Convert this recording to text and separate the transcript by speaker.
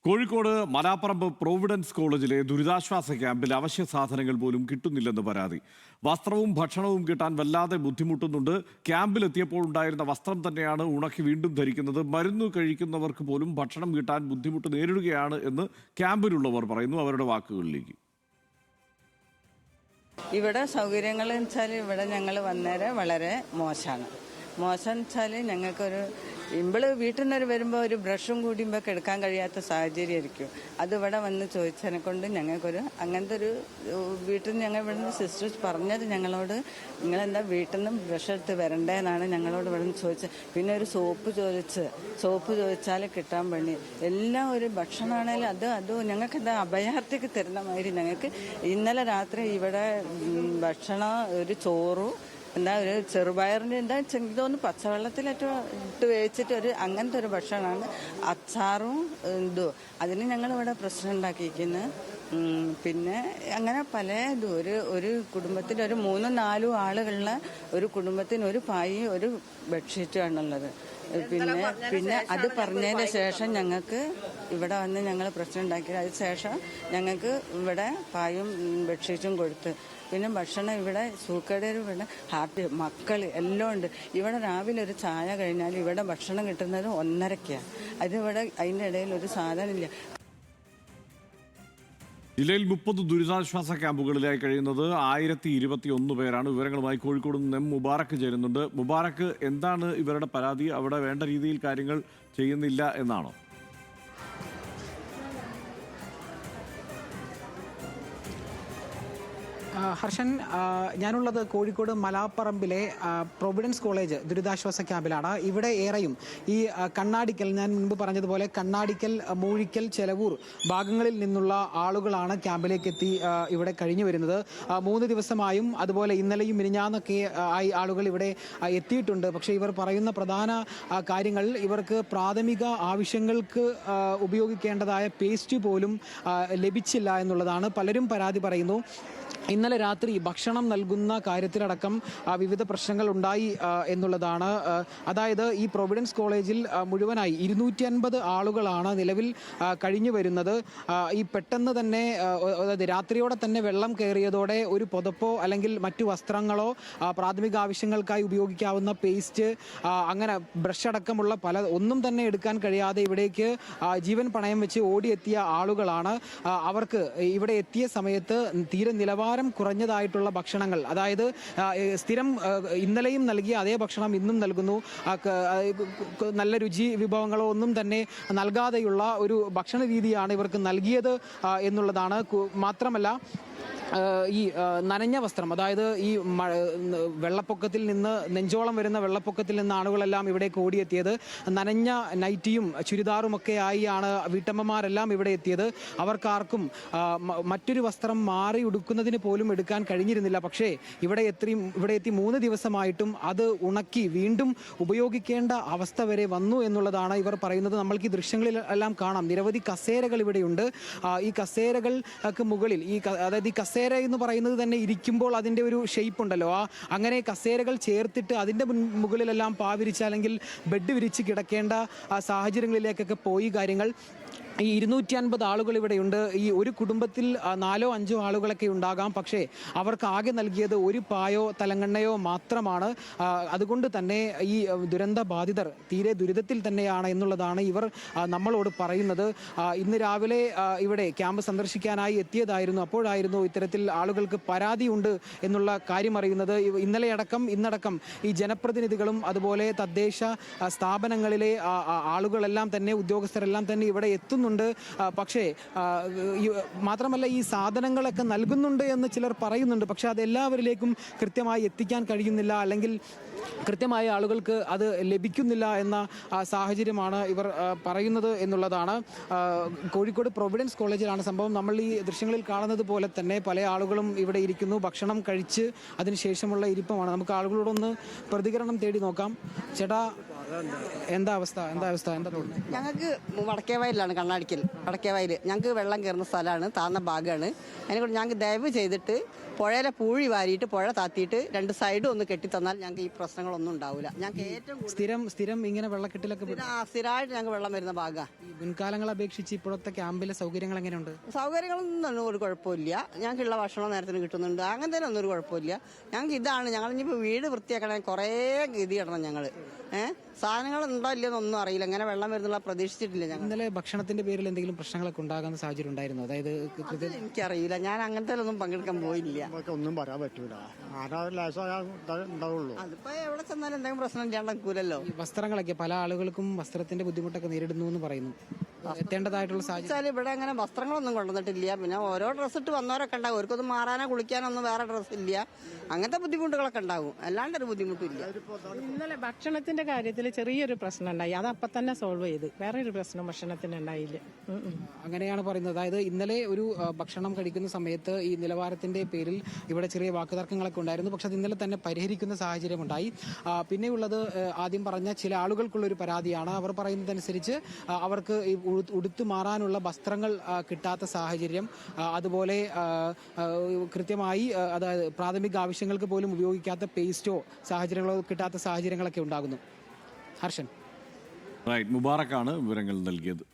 Speaker 1: Kozhikode Malaparamba Providence കോളേജിലെ ദുരിതാശ്വാസ ക്യാമ്പിൽ അവശ്യ സാധനങ്ങൾ പോലും കിട്ടുന്നില്ലെന്ന് പരാതി. വസ്ത്രവും ഭക്ഷണവും കിട്ടാൻ വല്ലാതെ ബുദ്ധിമുട്ടുന്നുണ്ട്. ക്യാമ്പിലെത്തിയപ്പോൾ ഉണ്ടായിരുന്ന വസ്ത്രം തന്നെയാണ് ഉണക്കി വീണ്ടും ധരിക്കുന്നത്. മരുന്ന് കഴിക്കുന്നവർക്ക് പോലും ഭക്ഷണം കിട്ടാൻ ബുദ്ധിമുട്ട് നേരിടുകയാണ് എന്ന് ക്യാമ്പിലുള്ളവർ പറയുന്നു. അവരുടെ വാക്കുകളിലേക്ക്.
Speaker 2: ഇവിടെ സൗകര്യങ്ങൾ വെച്ചാൽ ഇവിടെ ഞങ്ങൾ വന്നേരെ വളരെ മോശമാണ്. മോശം വെച്ചാൽ ഞങ്ങൾക്കൊരു വീട്ടിൽ നിന്ന് വരുമ്പോൾ ഒരു ബ്രഷും കൂടിയുമ്പോൾ എടുക്കാൻ കഴിയാത്ത സാഹചര്യമായിരിക്കും. അത് ഇവിടെ വന്ന് ചോദിച്ചതിനെ കൊണ്ട് ഞങ്ങൾക്കൊരു അങ്ങനത്തെ ഒരു വീട്ടിൽ നിന്ന് ഞങ്ങൾ ഇവിടുന്ന് സിസ്റ്റേഴ്സ് പറഞ്ഞത് ഞങ്ങളോട്, നിങ്ങളെന്താ വീട്ടിൽ നിന്ന് ബ്രഷ് എടുത്ത് വരണ്ടേന്നാണ് ഞങ്ങളോട് ഇവിടെ നിന്ന് ചോദിച്ചത്. പിന്നെ ഒരു സോപ്പ് ചോദിച്ചാൽ കിട്ടാൻ വേണ്ടി എല്ലാം ഒരു ഭക്ഷണമാണേലും അത് ഞങ്ങൾക്ക് എന്താ അഭയാർത്ഥിക്ക് തരുന്ന മാതിരി ഞങ്ങൾക്ക് ഇന്നലെ രാത്രി ഇവിടെ ഭക്ഷണം ഒരു ചോറും ഒരു ചെറുപയറിൻ്റെ ഇതൊന്ന് പച്ചവെള്ളത്തിലേറ്റോ ഇട്ട് വേവിച്ചിട്ട് അങ്ങനത്തെ ഒരു ഭക്ഷണമാണ്. അച്ചാറും അതിന് ഞങ്ങളിവിടെ പ്രശ്നം ഉണ്ടാക്കിയിരിക്കുന്നത്. പിന്നെ അങ്ങനെ പല ഒരു കുടുംബത്തിൽ ഒരു 3-4 ആളുകളുള്ള ഒരു കുടുംബത്തിന് ഒരു പായും ഒരു ബെഡ്ഷീറ്റുമാണുള്ളത്. പിന്നെ അത് പറഞ്ഞതിന് ശേഷം ഞങ്ങൾക്ക് ഇവിടെ വന്ന് ഞങ്ങൾ പ്രശ്നം ഉണ്ടാക്കി. അതിന് ശേഷം ഞങ്ങൾക്ക് ഇവിടെ പായും ബെഡ്ഷീറ്റും കൊടുത്ത് പിന്നെ ഭക്ഷണം ഇവിടെ സൂക്കേടേരും ഇവിടെ ഹാപ്പി മക്കൾ എല്ലാം ഉണ്ട്. ഇവിടെ രാവിലെ ഒരു ചായ കഴിഞ്ഞാൽ ഇവിടെ ഭക്ഷണം കിട്ടുന്നത് 1:30-ക്കാണ്. അതിവിടെ അതിൻ്റെ ഇടയിൽ ഒരു സാധനമില്ല.
Speaker 1: ജില്ലയിൽ 30 ദുരിതാശ്വാസ ക്യാമ്പുകളിലായി കഴിയുന്നത് 1021 പേരാണ്. വിവരങ്ങളുമായി കോഴിക്കോട് നിന്ന് മുബാറക്ക് ചേരുന്നുണ്ട്. മുബാറക്ക്, എന്താണ് ഇവരുടെ പരാതി? അവിടെ വേണ്ട രീതിയിൽ കാര്യങ്ങൾ ചെയ്യുന്നില്ല എന്നാണോ?
Speaker 3: ഹർഷൻ, ഞാനുള്ളത് കോഴിക്കോട് മലാപ്പറമ്പിലെ പ്രൊവിഡൻസ് കോളേജ് ദുരിതാശ്വാസ ക്യാമ്പിലാണ്. ഇവിടെ ഏറെയും ഈ കണ്ണാടിക്കൽ, ഞാൻ മുൻപ് പറഞ്ഞതുപോലെ കണ്ണാടിക്കൽ, മൂഴിക്കൽ, ചെലവൂർ ഭാഗങ്ങളിൽ നിന്നുള്ള ആളുകളാണ് ക്യാമ്പിലേക്ക് എത്തി ഇവിടെ കഴിഞ്ഞു വരുന്നത്. 3 ദിവസമായും അതുപോലെ ഇന്നലെയും മിനിഞ്ഞാന്നൊക്കെ ആയി ആളുകൾ ഇവിടെ എത്തിയിട്ടുണ്ട്. പക്ഷേ ഇവർ പറയുന്ന പ്രധാന കാര്യങ്ങൾ, ഇവർക്ക് പ്രാഥമിക ആവശ്യങ്ങൾക്ക് ഉപയോഗിക്കേണ്ടതായ പേസ്റ്റ് പോലും ലഭിച്ചില്ല എന്നുള്ളതാണ്. പലരും പരാതി പറയുന്നു. ഇന്നലെ രാത്രി ഭക്ഷണം നൽകുന്ന കാര്യത്തിലടക്കം വിവിധ പ്രശ്നങ്ങൾ ഉണ്ടായി എന്നുള്ളതാണ്. അതായത് ഈ പ്രൊവിഡൻസ് കോളേജിൽ മുഴുവനായി 250 ആളുകളാണ് നിലവിൽ കഴിഞ്ഞു വരുന്നത്. ഈ പെട്ടെന്ന് തന്നെ രാത്രിയോടെ തന്നെ വെള്ളം കയറിയതോടെ ഒരു പുതപ്പോ അല്ലെങ്കിൽ മറ്റു വസ്ത്രങ്ങളോ പ്രാഥമിക ആവശ്യങ്ങൾക്കായി ഉപയോഗിക്കാവുന്ന പേസ്റ്റ് അങ്ങനെ ബ്രഷ് അടക്കമുള്ള ഒന്നും തന്നെ എടുക്കാൻ കഴിയാതെ ഇവിടേക്ക് ജീവൻ പണയം വെച്ച് ഓടിയെത്തിയ ആളുകളാണ്. അവർക്ക് ഇവിടെ എത്തിയ സമയത്ത് തീരെ നിലവാരം കുറഞ്ഞതായിട്ടുള്ള ഭക്ഷണങ്ങൾ, അതായത് സ്ഥിരം ഇന്നലെയും നൽകിയ അതേ ഭക്ഷണം ഇന്നും നൽകുന്നു. നല്ല രുചി വിഭവങ്ങളോ ഒന്നും തന്നെ നൽകാതെയുള്ള ഒരു ഭക്ഷണ രീതിയാണ് ഇവർക്ക് നൽകിയത് എന്നുള്ളതാണ്. മാത്രമല്ല ഈ നനഞ്ഞ വസ്ത്രം, അതായത് ഈ വെള്ളപ്പൊക്കത്തിൽ നിന്ന് നെഞ്ചോളം വരുന്ന വെള്ളപ്പൊക്കത്തിൽ നിന്ന് ആളുകളെല്ലാം ഇവിടേക്ക് ഓടിയെത്തിയത്. നനഞ്ഞ നൈറ്റിയും ചുരിദാറുമൊക്കെ ആയിയാണ് വീട്ടമ്മമാരെല്ലാം ഇവിടെ എത്തിയത്. അവർക്കാർക്കും മറ്റൊരു വസ്ത്രം മാറി ഉടുക്കുന്നതിന് പോലും എടുക്കാൻ കഴിഞ്ഞിരുന്നില്ല. പക്ഷേ ഇവിടെ എത്തി 3 ദിവസമായിട്ടും അത് ഉണക്കി വീണ്ടും ഉപയോഗിക്കേണ്ട അവസ്ഥ വരെ വന്നു എന്നുള്ളതാണ് ഇവർ പറയുന്നത്. നമ്മൾക്ക് ഈ ദൃശ്യങ്ങളിലെല്ലാം കാണാം, നിരവധി കസേരകൾ ഇവിടെയുണ്ട്. ഈ കസേരകൾക്ക് മുകളിൽ അതായത് ഈ കസേര എന്ന് പറയുന്നത് തന്നെ ഇരിക്കുമ്പോൾ അതിൻ്റെ ഒരു ഷേപ്പ് ഉണ്ടല്ലോ, അങ്ങനെ കസേരകൾ ചേർത്തിട്ട് അതിൻ്റെ മുകളിലെല്ലാം പാവിരിച്ച് അല്ലെങ്കിൽ ബെഡ് വിരിച്ച് കിടക്കേണ്ട സാഹചര്യങ്ങളിലേക്കൊക്കെ പോയി കാര്യങ്ങൾ. ഈ 250 ആളുകൾ ഇവിടെയുണ്ട്. ഈ ഒരു കുടുംബത്തിൽ 4-5 ആളുകളൊക്കെ ഉണ്ടാകാം. പക്ഷേ അവർക്ക് ആകെ നൽകിയത് ഒരു പായോ തലങ്ങണ്ണയോ മാത്രമാണ്. അതുകൊണ്ട് തന്നെ ഈ ദുരന്ത ബാധിതർ തീരെ ദുരിതത്തിൽ തന്നെയാണ് എന്നുള്ളതാണ് ഇവർ നമ്മളോട് പറയുന്നത്. ഇന്ന് രാവിലെ ഇവിടെ ക്യാമ്പ് സന്ദർശിക്കാനായി എത്തിയതായിരുന്നു. അപ്പോഴായിരുന്നു ഇത്തരത്തിൽ ആളുകൾക്ക് പരാതിയുണ്ട് എന്നുള്ള കാര്യം അറിയുന്നത്. ഇന്നടക്കം ഈ ജനപ്രതിനിധികളും അതുപോലെ തദ്ദേശ സ്ഥാപനങ്ങളിലെ ആളുകളെല്ലാം തന്നെ, ഉദ്യോഗസ്ഥരെല്ലാം തന്നെ ഇവിടെ എത്തുന്നു. പക്ഷേ മാത്രമല്ല ഈ സാധനങ്ങളൊക്കെ നൽകുന്നുണ്ട് എന്ന് ചിലർ പറയുന്നുണ്ട്. പക്ഷെ അത് എല്ലാവരിലേക്കും കൃത്യമായി എത്തിക്കാൻ കഴിയുന്നില്ല, അല്ലെങ്കിൽ കൃത്യമായ ആളുകൾക്ക് അത് ലഭിക്കുന്നില്ല എന്ന സാഹചര്യമാണ് ഇവർ പറയുന്നത് എന്നുള്ളതാണ്. കോഴിക്കോട് പ്രൊവിഡൻസ് കോളേജിലാണ് സംഭവം. നമ്മൾ ഈ ദൃശ്യങ്ങളിൽ കാണുന്നത് പോലെ തന്നെ പല ആളുകളും ഇവിടെ ഇരിക്കുന്നു. ഭക്ഷണം കഴിച്ച് അതിനുശേഷമുള്ള ഇരിപ്പമാണ്. നമുക്ക് ആളുകളോടൊന്ന് പ്രതികരണം തേടി നോക്കാം. ചേട്ടാ, എന്താ അവസ്ഥ എന്താ തോന്നുന്നത്?
Speaker 4: ഞങ്ങൾക്ക് വടക്കേ വയലിലാണ് കണ്ണാടിക്കൽ വടക്കേ വയൽ. ഞങ്ങൾക്ക് വെള്ളം കയറുന്ന സ്ഥലമാണ്, താഴ്ന്ന ഭാഗമാണ്. അതിനെക്കൊണ്ട് ഞങ്ങൾക്ക് ദയവ് ചെയ്തിട്ട് പുഴയിലെ പൂഴി വാരിയിട്ട് പുഴ താത്തിയിട്ട് രണ്ട് സൈഡും ഒന്ന് കെട്ടിത്തന്നാൽ ഞങ്ങൾക്ക് ഈ പ്രശ്നങ്ങളൊന്നും ഉണ്ടാവില്ല. ഞങ്ങൾക്ക് ഏറ്റവും
Speaker 3: സ്ഥിരം ഇങ്ങനെ വെള്ളക്കെട്ടിലൊക്കെ
Speaker 4: സ്ഥിരമായിട്ട് ഞങ്ങൾക്ക് വെള്ളം വരുന്ന ഭാഗമാണ്.
Speaker 3: ഈ മുൻകാലങ്ങളെ അപേക്ഷിച്ച് ഇപ്പോഴത്തെ ക്യാമ്പിലെ സൗകര്യങ്ങൾ എങ്ങനെയുണ്ട്?
Speaker 4: സൗകര്യങ്ങളൊന്നും ഒരു കുഴപ്പമില്ല. ഞങ്ങൾക്കുള്ള ഭക്ഷണം നേരത്തിന് കിട്ടുന്നുണ്ട്. അങ്ങനത്തെ ഒന്നും ഒരു കുഴപ്പമില്ല. ഞങ്ങൾക്ക് ഇതാണ്, ഞങ്ങൾ ഇനിയിപ്പോൾ വീട് വൃത്തിയാക്കണേ കുറേ ഗതി കിടണം ഞങ്ങൾ. സാധനങ്ങൾ ഉണ്ടോ ഇല്ലെന്നൊന്നും അറിയില്ല. ഇങ്ങനെ വെള്ളം വരുന്നുള്ള പ്രതീക്ഷിച്ചിട്ടില്ല ഞങ്ങൾ.
Speaker 3: ഇന്നലെ ഭക്ഷണത്തിന്റെ പേരിൽ എന്തെങ്കിലും പ്രശ്നങ്ങളൊക്കെ ഉണ്ടാകുന്ന സാഹചര്യം ഉണ്ടായിരുന്നു? അതായത്
Speaker 4: അത് എനിക്കറിയില്ല, ഞാൻ അങ്ങനത്തെ ഒന്നും പങ്കെടുക്കാൻ പോയില്ല.
Speaker 5: ഒന്നും പറയാൻ പറ്റൂല, ഉണ്ടാവുള്ളൂ.
Speaker 4: അതിപ്പോ എവിടെ ചെന്നാലും എന്തെങ്കിലും പ്രശ്നം ഇല്ലാണ്ടാക്കൂലല്ലോ.
Speaker 3: ഈ വസ്ത്രങ്ങളൊക്കെ പല ആളുകൾക്കും വസ്ത്രത്തിന്റെ ബുദ്ധിമുട്ടൊക്കെ നേരിടുന്നു എന്ന് പറയുന്നു. എത്തേണ്ടതായിട്ടുള്ള സാഹചര്യം
Speaker 4: വെച്ചാൽ ഇവിടെ അങ്ങനെ വസ്ത്രങ്ങളൊന്നും കൊണ്ടുവന്നിട്ടില്ല. പിന്നെ ഓരോ ഡ്രസ്സ് ഇട്ട് വന്നവരൊക്കെ ഉണ്ടാവും. അവർക്കൊന്നും മാറാനോ കുളിക്കാനൊന്നും വേറെ ഡ്രസ്സ് ഇല്ല. അങ്ങനത്തെ ബുദ്ധിമുട്ടുകളൊക്കെ ഉണ്ടാവും, അല്ലാണ്ടൊരു ബുദ്ധിമുട്ടില്ല.
Speaker 6: ഇന്നലെ ഭക്ഷണത്തിന്റെ കാര്യത്തിൽ ചെറിയൊരു പ്രശ്നം ഉണ്ടായി, അത് അപ്പം തന്നെ സോൾവ് ചെയ്ത്. വേറെ ഒരു പ്രശ്നം ഭക്ഷണത്തിന് ഉണ്ടായില്ല.
Speaker 3: അങ്ങനെയാണ് പറയുന്നത്. അതായത് ഇന്നലെ ഒരു ഭക്ഷണം കഴിക്കുന്ന സമയത്ത് ഈ നിലവാരത്തിന്റെ പേരിൽ ഇവിടെ ചെറിയ വാക്കുതർക്കങ്ങളൊക്കെ ഉണ്ടായിരുന്നു. പക്ഷെ അത് ഇന്നലെ തന്നെ പരിഹരിക്കുന്ന സാഹചര്യം ഉണ്ടായി. പിന്നെയുള്ളത് ആദ്യം പറഞ്ഞ ചില ആളുകൾക്കുള്ള ഒരു പരാതിയാണ്. അവർ പറയുന്നതനുസരിച്ച് അവർക്ക് ഈ ഉടുത്തു മാറാനുള്ള വസ്ത്രങ്ങൾ കിട്ടാത്ത സാഹചര്യം, അതുപോലെ കൃത്യമായി അതായത് പ്രാഥമിക ആവശ്യങ്ങൾക്ക് പോലും ഉപയോഗിക്കാത്ത പേസ്റ്റോ സാഹചര്യങ്ങളോ കിട്ടാത്ത സാഹചര്യങ്ങളൊക്കെ ഉണ്ടാകുന്നു. ഹർഷൻ,
Speaker 1: മുബാറക്കാണ് വിവരങ്ങൾ നൽകിയത്.